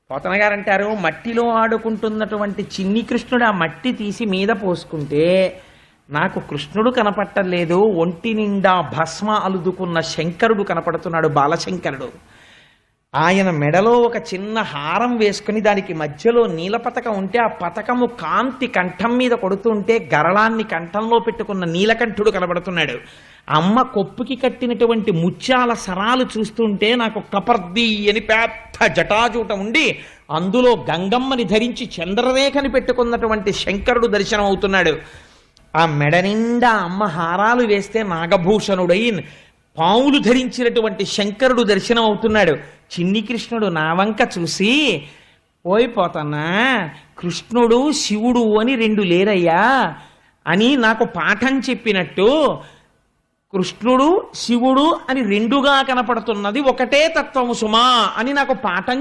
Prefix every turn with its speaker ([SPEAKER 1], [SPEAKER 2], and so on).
[SPEAKER 1] పోతన గారు అంటారు, మట్టిలో ఆడుకుంటున్నటువంటి చిన్ని కృష్ణుడు ఆ మట్టి తీసి మీద పోసుకుంటే నాకు కృష్ణుడు కనపట్టలేదు, ఒంటి నిండా భస్మ అలుదుకున్న శంకరుడు కనపడుతున్నాడు, బాలశంకరుడు. ఆయన మెడలో ఒక చిన్న హారం వేసుకుని దానికి మధ్యలో నీల పతకం ఉంటే ఆ పతకము కాంతి కంఠం మీద కొడుతుంటే గరళాన్ని కంఠంలో పెట్టుకున్న నీలకంఠుడు కనబడుతున్నాడు. అమ్మ కొప్పుకి కట్టినటువంటి ముత్యాల సరాలు చూస్తుంటే నాకు కపర్ది అని పెద్ద జటాజూట ఉండి అందులో గంగమ్మని ధరించి చంద్రరేఖని పెట్టుకున్నటువంటి శంకరుడు దర్శనం అవుతున్నాడు. ఆ మెడ నిండా అమ్మ హారాలు వేస్తే నాగభూషణుడై పావులు ధరించినటువంటి శంకరుడు దర్శనం అవుతున్నాడు. చిన్ని కృష్ణుడు నా వంక చూసి, పోయిపోతానా, కృష్ణుడు శివుడు అని రెండు లేరయ్యా అని నాకు పాఠం చెప్పినట్టు కృష్ణుడు శివుడు అని రెండుగా కనపడుతున్నది ఒకటే తత్వము సుమా అని నాకు పాఠం